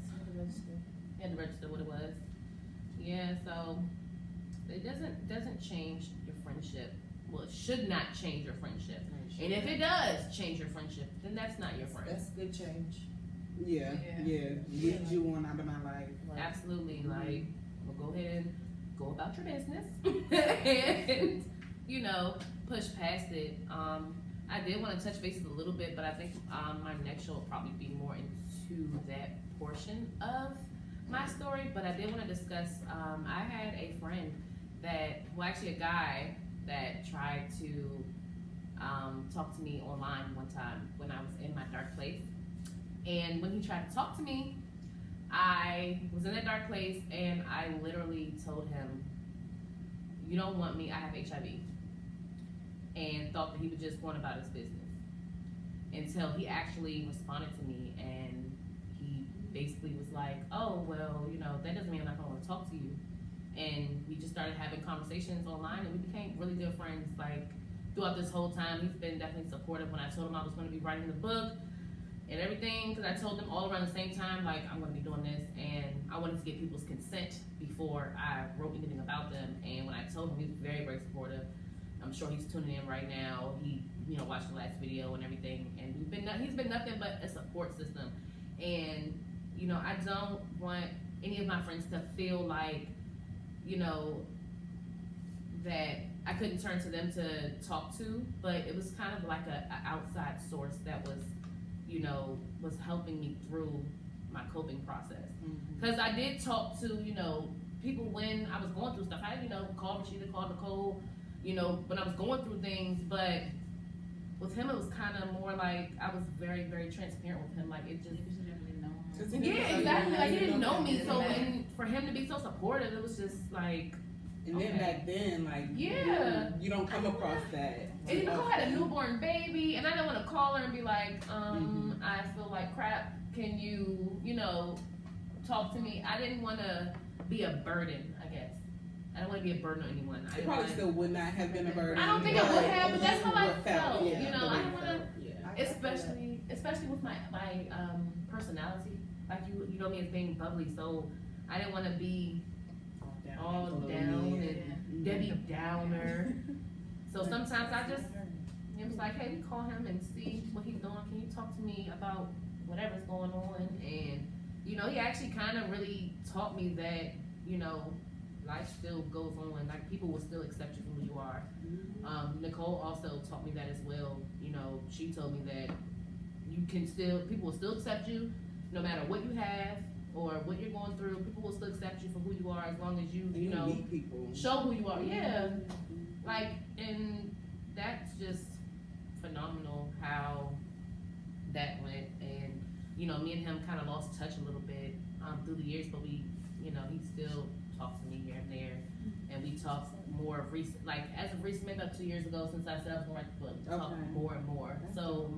had to register what it was. Yeah, so it doesn't change your friendship. Well, it should not change your friendship. And if it does change your friendship, then that's not your friend. That's good change. Yeah, yeah. Lead you on out of my life. Absolutely. Like, well, go ahead and go about your business and, you know, push past it. I did want to touch bases a little bit, but I think my next show will probably be more into that portion of my story. But I did want to discuss, I had a friend that, well, actually a guy that tried to talk to me online one time when I was in my dark place. And when he tried to talk to me, I was in that dark place and I literally told him, you don't want me, I have HIV. And thought that he was just going about his business. Until he actually responded to me and he basically was like, oh, well, you know, that doesn't mean I'm not gonna want to talk to you. And we just started having conversations online and we became really good friends. Like, throughout this whole time, he's been definitely supportive. When I told him I was gonna be writing the book and everything, because I told them all around the same time, like, I'm gonna be doing this, and I wanted to get people's consent before I wrote anything about them. And when I told him, he was very, very supportive. I'm sure he's tuning in right now. He, watched the last video and everything, and he's been nothing but a support system. And, I don't want any of my friends to feel like, that I couldn't turn to them to talk to, but it was kind of like a outside source that was, was helping me through my coping process. Because I did talk to, people when I was going through stuff. I, called Rashida, called Nicole, when I was going through things, but with him it was kind of more like I was very, very transparent with him. Like it just, yeah, exactly. Like he didn't know me, so for him to be so supportive, it was just like. And then back then, like, yeah, you don't come across that. And Nicole had a newborn baby, and I didn't want to call her and be like, I feel like crap. Can you, talk to me? I didn't want to be a burden, I guess. I don't want to be a burden on anyone. It probably still would not have been a burden. I don't think it would have, but that's how I felt. Yeah, I don't want to, yeah. especially with my personality. Like you know me as being bubbly, so I didn't want to be all down and Debbie Downer. So sometimes it was like, hey, we call him and see what he's doing. Can you talk to me about whatever's going on? And he actually kind of really taught me that life still goes on. Like people will still accept you for who you are. Nicole also taught me that as well. She told me that people will still accept you no matter what you have or what you're going through. People will still accept you for who you are as long as you meet people. Show who you are. Yeah, like, and that's just phenomenal how that went. And me and him kind of lost touch a little bit through the years, but we, he still talks to me here and there, and we talk more of recent, like as of recent, maybe about 2 years ago since I said I was gonna write the book. We talk more and more. So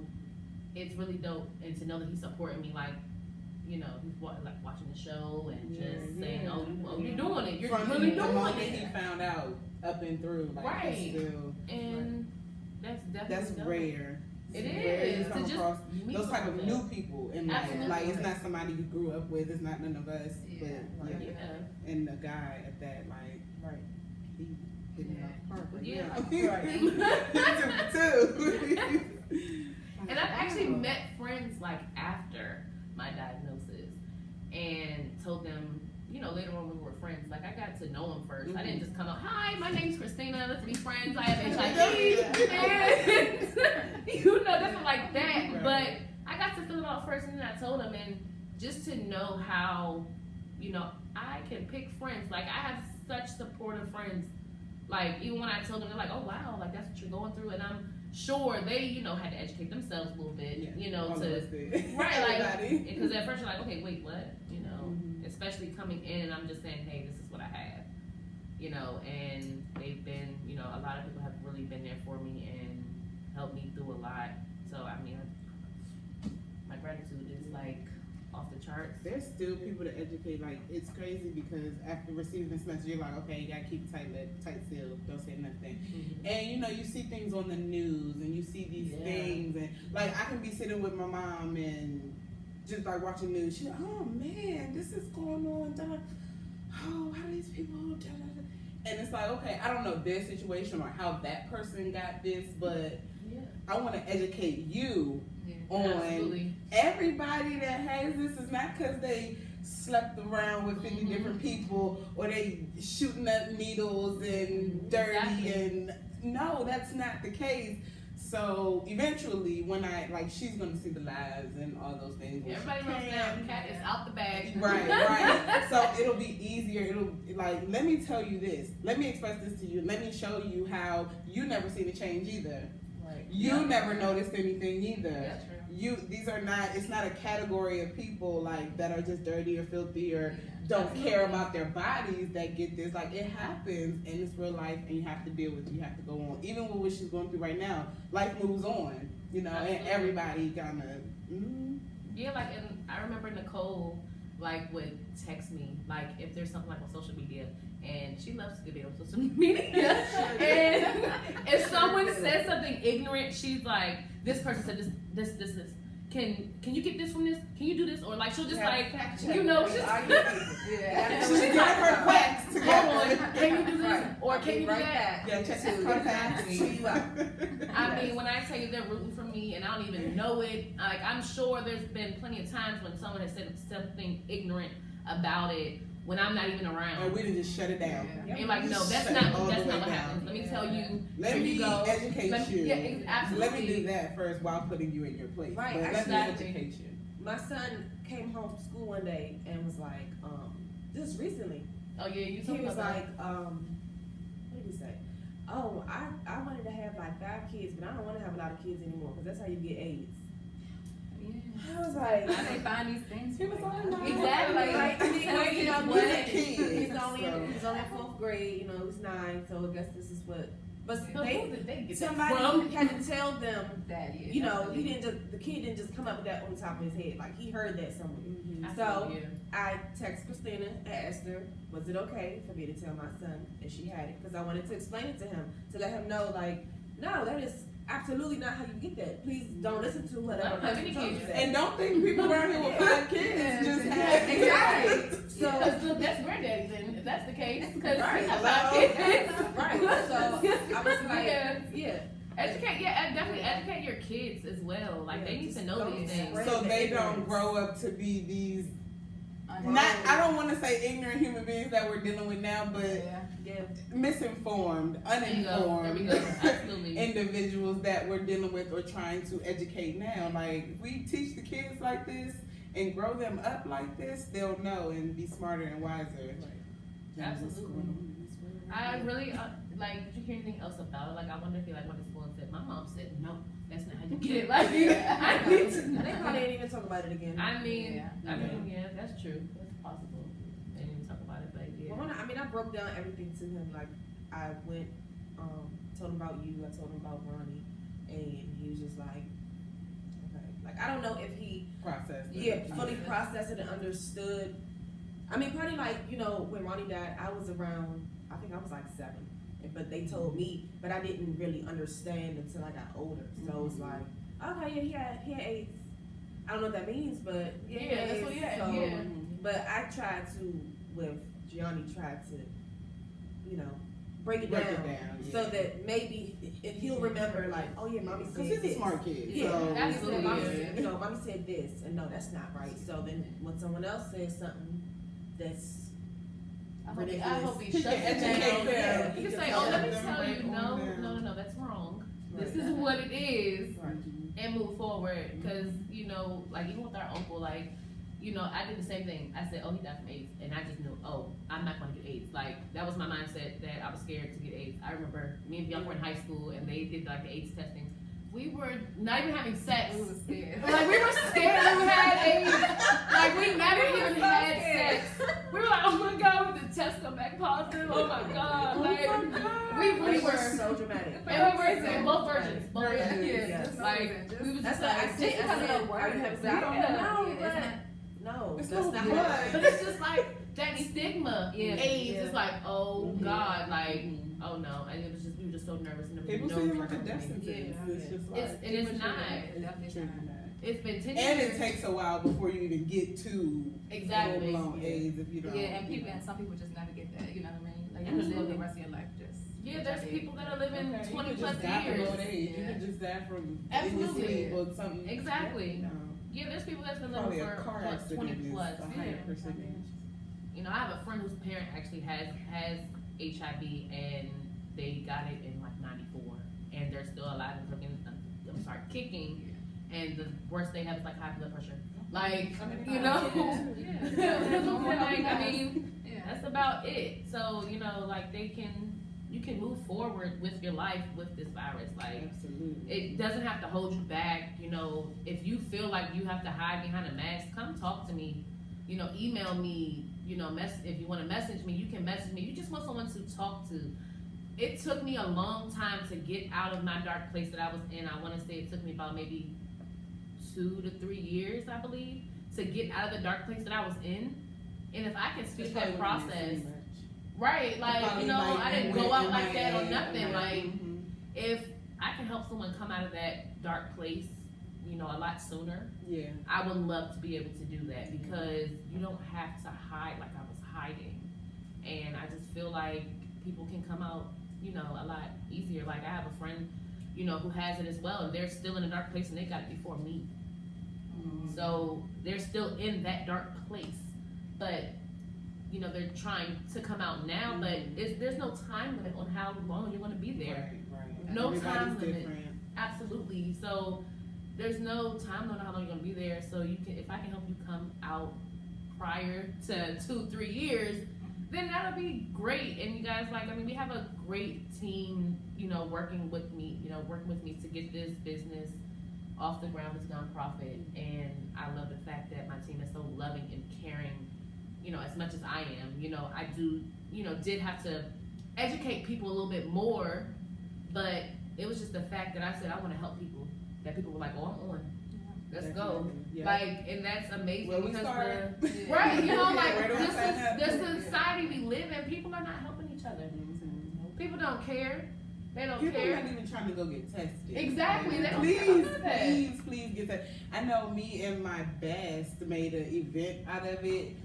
it's really dope, and to know that he's supporting me, like. He's like watching the show and just saying, "Oh, you're doing it. You're really doing it." He found out up and through, like, right? Still, and that's definitely dope. Rare. It is to come just across meet those type of someone. new people in life. Absolutely. Like it's not somebody you grew up with. It's not none of us. But Yeah. And the guy at that, like, he hit me off park right Yeah. now. Too. And I've actually met friends like after my diagnosis and told them, later on when we were friends, like I got to know them first. I didn't just come out, hi, my name's Christina, let's be friends, I have HIV. And, nothing like that. Right. But I got to fill it out first, and then I told them, and just to know how, I can pick friends. Like I have such supportive friends. Like even when I told them, they're like, oh wow, like that's what you're going through, and I'm sure they, had to educate themselves a little bit, to right, like, because at first you're like, okay, wait, what, especially coming in, and I'm just saying, hey, this is what I have, and they've been, a lot of people have really been there for me and helped me through a lot. So I mean, my gratitude is like off the charts. There's still people to educate. Like it's crazy because after receiving this message, you're like, okay, you gotta keep tight seal, don't say nothing. And you see things on the news, and you see these things, and like I can be sitting with my mom and just like watching news. She's like, oh man, this is going on. Oh, how these people? And it's like, okay, I don't know their situation or how that person got this, but I want to educate you on Absolutely. everybody that has this. Is not because they slept around with 50 different people or they shooting up needles and dirty and no, that's not the case. So eventually when she's gonna see the lives and all those things. Everybody knows now, cat is out the bag. Right. So it'll be easier. It'll let me tell you this. Let me express this to you. Let me show you how you never seen a change either. Right. You never noticed anything either. That's true. It's not a category of people like that are just dirty or filthy or don't care about their bodies that get this. Like it happens and it's real life and you have to deal with it. You have to go on. Even with what she's going through right now, life moves on, and everybody kinda Yeah, like, and I remember Nicole would text me if there's something on social media, and she loves to be on social media. And if someone says something ignorant, she's like, this person said this, can you get this from this? Can you do this? Or like she'll just Yeah, like, fact check. you know, she's All you people. Yeah. She's getting her facts hold together. on, can you do this? Right. Or I'll can be you do right that? back. Yeah, check To that facts. chew you out. I mean, when I tell you they're rooting for me and I don't even know it, like I'm sure there's been plenty of times when someone has said something ignorant about it when I'm not even around. And we didn't just shut it down. Yeah. And like, no, that's Shut not it all the what way down. happens. Let me tell you. Let here me you go. educate Let me- you. yeah, absolutely. Let me do that first while putting you in your place. Right, But let me exactly. educate you. My son came home from school one day and was like, just recently, Oh yeah, you he talking was about like, what did he say? Oh, I wanted to have like 5 kids, but I don't want to have a lot of kids anymore because that's how you get AIDS. Yeah. I was like, How they find these things? He was like on that? my- Exactly. Like, Like, you know, he's a kid, he's only so. in 4th grade, you know, he's 9, so I guess this is what. But So who they, did they get that somebody from? had to tell them, That, yeah, you know, definitely. the kid didn't just come up with that on the top of his head. Like he heard that somewhere. I So- feel you. I texted Christina and asked her, was it okay for me to tell my son if she had it? Because I wanted to explain it to him, to let him know, like, no, that is absolutely not how you get that. Please don't listen to whatever Not person told you communication. that. And don't think people around here with 5 kids just have Exactly. So So, that's granddaddy then, if that's the case, because Right. he has 5 kids. right. So I was like, Yeah. yeah. Educate, yeah, definitely educate your kids as well. Like they Yeah, need to just know don't these things. spread so the they don't ignorance. grow up to be these Unwrong. not I don't want to say ignorant human beings that we're dealing with now, but Yeah. Yeah. misinformed, There you go. There we uninformed go. Absolutely. individuals that we're dealing with or trying to educate now. Like if we teach the kids like this and grow them up like this, they'll know and be smarter and wiser. Like, yeah, what's Absolutely. going on in this world? I really like. Did you hear anything else about it? Like, I wonder if you like went to school and said, "My mom said no, that's not how you get it." Like, I need to They probably know. ain't even talk about it again. I mean, Yeah. I mean, yeah, that's true. That's possible. They didn't talk about it, but yeah. Well, I broke down everything to him. Like, I went, told him about you, I told him about Ronnie, and he was just like, okay. Like, I don't know if he, Process. fully processed it and understood. I mean, probably like, you know, when Ronnie died, I was around, I think I was like 7. But they told me, but I didn't really understand until I got older. So it's like, okay, yeah, he had AIDS. I don't know what that means, but Yeah, that's what. Yeah, so, yeah. But I tried to, with Gianni, tried to, you know, break it down, so that maybe if he'll remember, like, oh yeah, mommy said Because he's this. a smart kid. Yeah, So, absolutely. Mommy Yeah. said, you know, mommy said this, and no, that's not right. So then when someone else says something that's I hope he He shuts can it educate down. them. He He can can say, tell "Oh, let me them tell right you, on no, down. that's wrong. Right. This is what it is." right. And move forward, because you know, like even with our uncle, like you know, I did the same thing. I said, "Oh, he died from AIDS," and I just knew, "Oh, I'm not going to get AIDS." Like that was my mindset that I was scared to get AIDS. I remember me and Bianca were in high school, and they did like the AIDS testing. We were not even having sex. We was scared. Like we were scared that we had AIDS. Like we never We were even so had scared. sex. We were like, "Oh my god, when the test come back positive, oh my god!" Like we They were. were so dramatic. And we were in both versions. Both Right. versions. Yeah. Like we was That's just what I like, said. just I because said, of the are you word. having sex? I don't No, know. Yeah, it's No, It's that's no not blood. how. But it's just like that stigma. Yeah. AIDS Yeah. is like, oh Mhm. God, like, oh no. And it was just, we were just so nervous. And there was People no see it like a death repercussions. sentence. Yeah. It's just like. It's, and it's not. It's definitely not. It's been 10 And years. it takes a while before you even get to Exactly. full-blown AIDS if you don't. Yeah, and people and some people just never get that. You know what I mean? Like you Absolutely. live the rest of your life just. Yeah, there's people that are living Okay, 20 you could plus just die from years. old age. You Yeah. could just die from Absolutely. in your sleep or something. Exactly. You know, Yeah, there's people that's been living probably a for car what, accident 20 is plus. a Yeah. higher percentage. You know, I have a friend whose parent actually has HIV and they got it in like 94 and they're still alive and cooking, kicking, and the worst they have is like high blood pressure. Like, you know, like, I mean, Yeah. that's about it. So, you know, like you can move forward with your life with this virus. Like, Absolutely. it doesn't have to hold you back. You know, if you feel like you have to hide behind a mask, come talk to me. You know, email me. You know, if you want to message me, you can message me. You just want someone to talk to. It took me a long time to get out of my dark place that I was in. I want to say it took me about maybe 2 to 3 years, I believe, to get out of the dark place that I was in. And if I can speed that process, right? Like, you know, I didn't go out like that or nothing. Like, if I can help someone come out of that dark place, a lot sooner, Yeah. I would love to be able to do that because you don't have to hide like I was hiding. And I just feel like people can come out, a lot easier. Like I have a friend, who has it as well, and they're still in a dark place and they got it before me. So they're still in that dark place. But, they're trying to come out now, but there's no time limit on how long you're gonna be there. Right. No Everybody's time limit. different. Absolutely. So there's no time limit on how long you're gonna be there. So if I can help you come out prior to 2-3 years, then that'll be great. And you guys, we have a great team, working with me to get this business off the ground, this nonprofit. And I love the fact that my team is so loving and caring, as much as I am. I do, did have to educate people a little bit more, but it was just the fact that I said I want to help people, that people were like, oh, I'm on. Let's go. Yeah. And that's amazing Where we because start. right, Where do I this sign up? is the society we live in. People are not helping each other. People don't care. They don't People care. are not even trying to go get tested. Exactly. They don't Please, care about that. please get that. I know me and my best made an event out of it.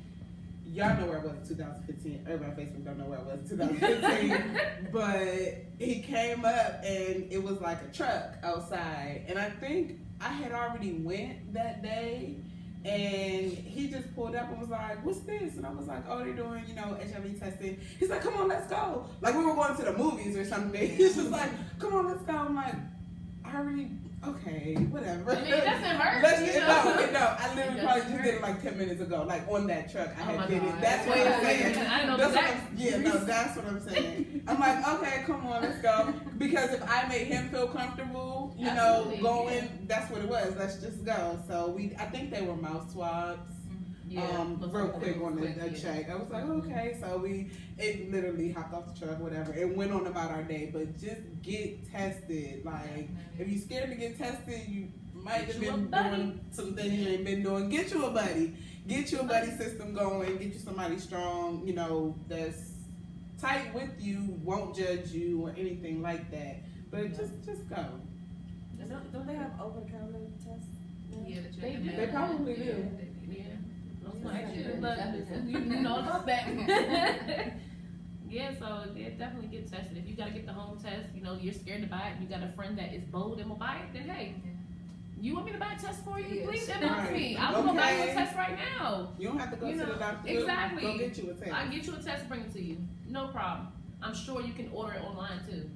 Y'all know where I was in 2015. Everybody on Facebook don't know where I was in 2015. But he came up and it was like a truck outside. And I think I had already went that day. And he just pulled up and was like, what's this? And I was like, oh, they're doing, HIV testing. He's like, come on, let's go. Like we were going to the movies or something. He's just like, come on, let's go. I'm like, I already, okay, whatever. I mean, it doesn't hurt. No, I literally It probably doesn't just did it like 10 minutes ago, like on that truck. I Oh my had did God. it. That's what Wait, I'm saying. I didn't know That's that. that's what I'm saying. I'm like, okay, come on, let's go. Because if I made him feel comfortable, Absolutely, going, yeah. That's what it was. Let's just go. So I think they were mouth swabs. Real quick on the check. I was like, okay, so it literally hopped off the truck, whatever, and went on about our day. But just get tested. Like, if you're scared to get tested, you might have been doing some things you ain't been doing. Get you a buddy. Get you a buddy system going. Get you somebody strong, that's tight with you, won't judge you or anything like that. But just go. Don't they have over-the-counter tests? Yeah, They probably do. Yeah. You know about that. Yeah, so definitely get tested. If you gotta get the home test, you're scared to buy it, you got a friend that is bold and will buy it, then hey, you want me to buy a test for you? Yes. Please inbox me. Right. I'll go buy you a Okay. test right now. You don't have to go to the doctor. Exactly. Go get you a test. I'll get you a test and bring it to you. No problem. I'm sure you can order it online too.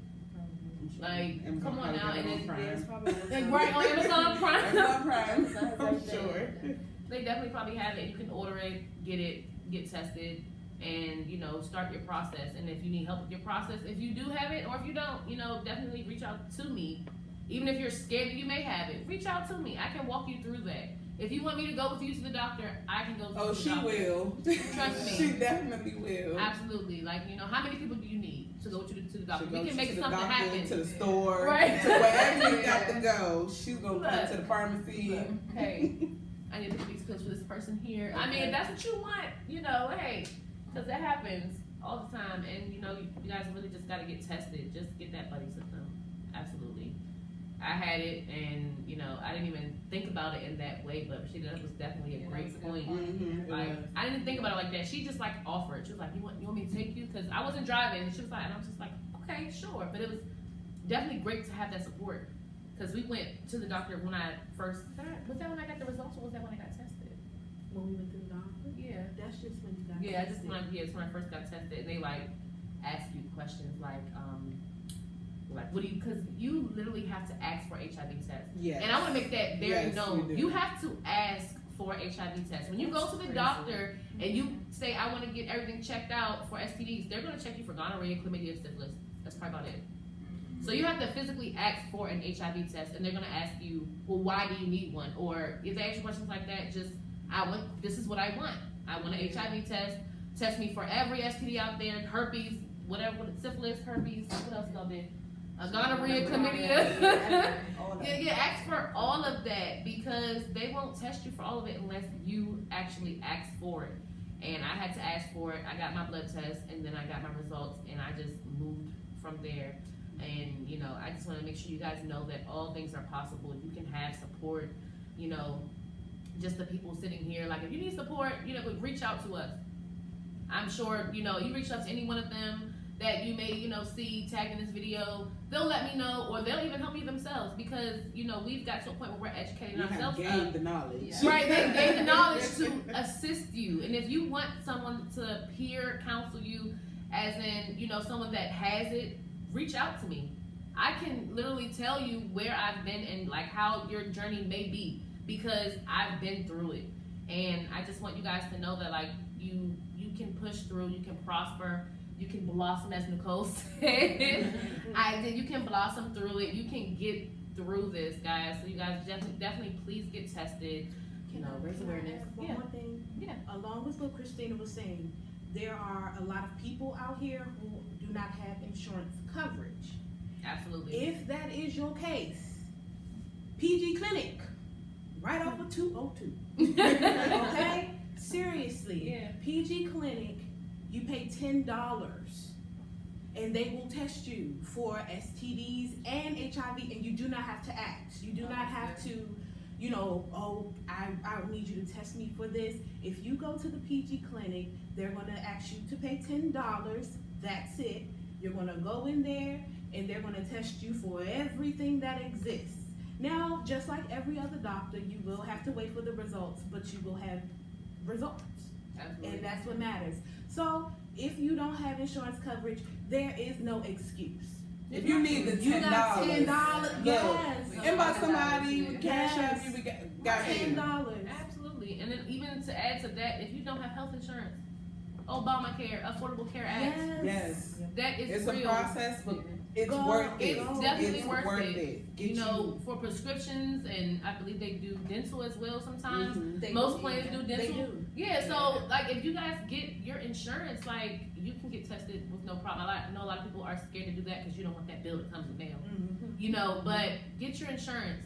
Like, Amazon come on probably now, got it and on then Prime. There's probably and right on Amazon Prime. Amazon Prime. Amazon's I'm right there. sure. They definitely probably have it. You can order it, get tested, and start your process. And if you need help with your process, if you do have it or if you don't, definitely reach out to me. Even if you're scared that you may have it, reach out to me. I can walk you through that. If you want me to go with you to the doctor, I can go with you Oh, to the she doctor. will. Trust me. She definitely will. Absolutely. Like, how many people do you need to go to the doctor? She'll We go can make to the something doctor, happen. to the store, Right. to wherever you got to go. She's gonna come to the pharmacy. Hey, I need to pick these pills for this person here. I mean, if that's what you want, hey, because that happens all the time. And, you guys really just got to get tested. Just get that buddy system. Absolutely. I had it, and, I didn't even think about it in that way, but that was definitely a great point. Mm-hmm. Like, I didn't think about it like that. She just like offered. She was like, you want me to take you? Because I wasn't driving. And she was like, and I was just like, okay, sure. But it was definitely great to have that support. Because we went to the doctor when I first, was that when I got the results or was that when I got tested? When we went to the doctor, Yeah. that's just when you got Yeah, tested. it's when I first got tested. And they like ask you questions like what do you, because you literally have to ask for HIV test. Yes. And I want to make that very Yes, known. you do. You have to ask for HIV test. When you go to the doctor and you say, I want to get everything checked out for STDs, they're going to check you for gonorrhea, chlamydia, syphilis. That's probably about it. So you have to physically ask for an HIV test, and they're going to ask you, well, why do you need one? Or if they ask you questions like that, just, this is what I want. I want an HIV test. Test me for every STD out there, herpes, whatever, syphilis, herpes, what else y'all did? Gonorrhea, chlamydia. Yeah, ask for all of that because they won't test you for all of it unless you actually ask for it. And I had to ask for it. I got my blood test and then I got my results and I just moved from there. And, you know, I just want to make sure you guys know that all things are possible. You can have support, you know, just the people sitting here. Like, if you need support, you know, reach out to us. I'm sure, you know, you reach out to any one of them that you may, you know, see tagged in this video, they'll let me know, or they'll even help me themselves, because, you know, we've got to a point where we're educating You have ourselves gained up. the knowledge. Yeah. Right, they gain the knowledge to assist you. And if you want someone to peer counsel you, as in, you know, someone that has it, reach out to me. I can literally tell you where I've been and like how your journey may be, because I've been through it. And I just want you guys to know that, like, you can push through, you can prosper, you can blossom, as Nicole said. You can blossom through it. You can get through this, guys. So you guys definitely please get tested. You know, raise awareness. One Yeah. more thing. Yeah. Along with what Christina was saying, there are a lot of people out here who do not have insurance coverage. Absolutely. If that is your case, PG Clinic, right off of 202. Okay? Seriously. Yeah. PG Clinic, you pay $10 and they will test you for STDs and HIV, and you do not have to ask. You do not have to, you know, oh, I need you to test me for this. If you go to the PG Clinic, they're going to ask you to pay $10. That's it. You're going to go in there and they're going to test you for everything that exists. Now, just like every other doctor, you will have to wait for the results, but you will have results. Absolutely. And that's what matters. So, if you don't have insurance coverage, there is no excuse. If you need the You got $10, $10, yes. inbox somebody, we cash Yes. out you, we got $10. Absolutely. And then even to add to that, if you don't have health insurance, Obamacare, Affordable Care Act, Yes, that is it's real. a process, but it's Go. worth it. It's definitely It's worth it. Get You know, for prescriptions, and I believe they do dental as well sometimes. Mhm. Most plans do They dental. do. Yeah, so like if you guys get your insurance, like you can get tested with no problem. I know a lot of people are scared to do that because you don't want that bill to come in the mail. Mhm. You know, but get your insurance.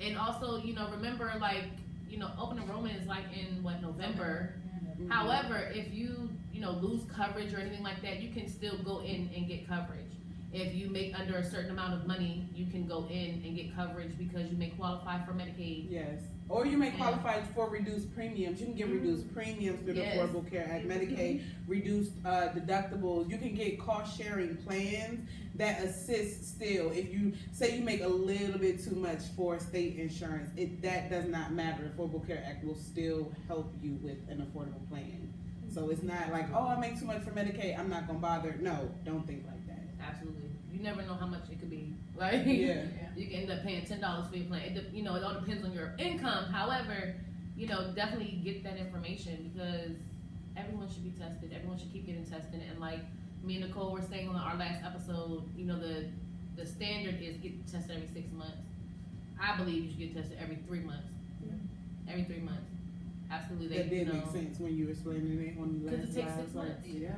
And also, you know, remember, like, you know, open enrollment is like in November. Mhm. However, if you know, lose coverage or anything like that, you can still go in and get coverage. If you make under a certain amount of money, you can go in and get coverage because you may qualify for Medicaid. Yes, or you may qualify for reduced premiums. You can get reduced premiums through the Yes. Affordable Care Act, Medicaid, reduced deductibles. You can get cost sharing plans that assist still. If you say you make a little bit too much for state insurance, that does not matter. Affordable Care Act will still help you with an affordable plan. So it's not like, oh, I make too much for Medicaid, I'm not gonna bother. No, don't think like that. Absolutely. You never know how much it could be. Like, Yeah. you can end up paying $10 for your plan. You know, it all depends on your income. However, you know, definitely get that information because everyone should be tested. Everyone should keep getting tested. And like me and Nicole were saying on our last episode, you know, the standard is get tested every 6 months. I believe you should get tested every 3 months. Every 3 months. Absolutely. That did you know, make sense when you were explaining it on the because last it takes live. 6 months. Yeah.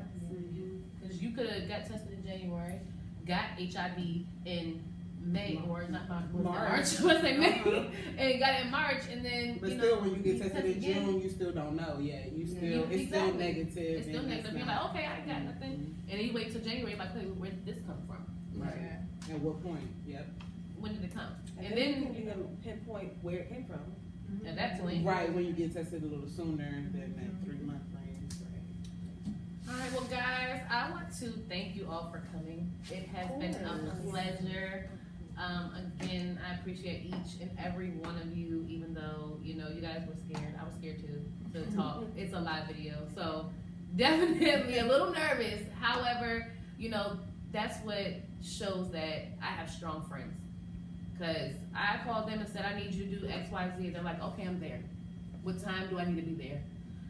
Because you could have got tested in January, got HIV in May, or not March. I say May, and got it in March, and then But you still, know, when you get tested in again. June, you still don't know yet. You still, Yeah, it's still exactly. negative. It's still and negative. You're like, okay, I ain't got nothing, and then you wait till January, like, okay, where did this come from? Right. At what point? Yep. When did it come? And And then then you can even pinpoint where it came from. at that point. Right, when you get tested a little sooner than that 3 month range. All right, well, guys, I want to thank you all for coming. It has been a pleasure. Again, I appreciate each and every one of you, even though, you know, you guys were scared. I was scared too, to talk. It's a live video, so definitely a little nervous. However, you know, that's what shows that I have strong friends. Because I called them and said, I need you to do X, Y, Z. They're like, okay, I'm there. What time do I need to be there?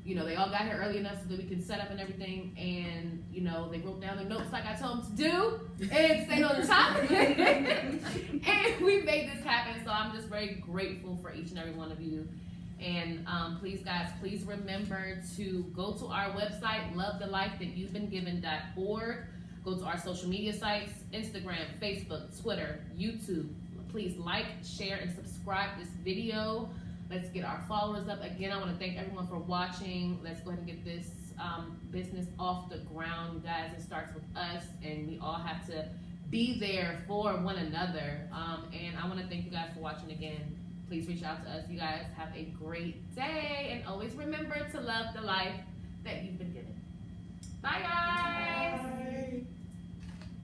You know, they all got here early enough so that we can set up and everything. And, you know, they wrote down their notes like I told them to do and stayed on the topic. And we made this happen. So I'm just very grateful for each and every one of you. And please, guys, please remember to go to our website, lovethelifethatyou'vebeenggiven.org. Go to our social media sites, Instagram, Facebook, Twitter, YouTube. Please like, share, and subscribe this video. Let's get our followers up. Again, I want to thank everyone for watching. Let's go ahead and get this business off the ground, you guys. It starts with us, and we all have to be there for one another. And I want to thank you guys for watching again. Please reach out to us. You guys have a great day, and always remember to love the life that you've been given. Bye, guys.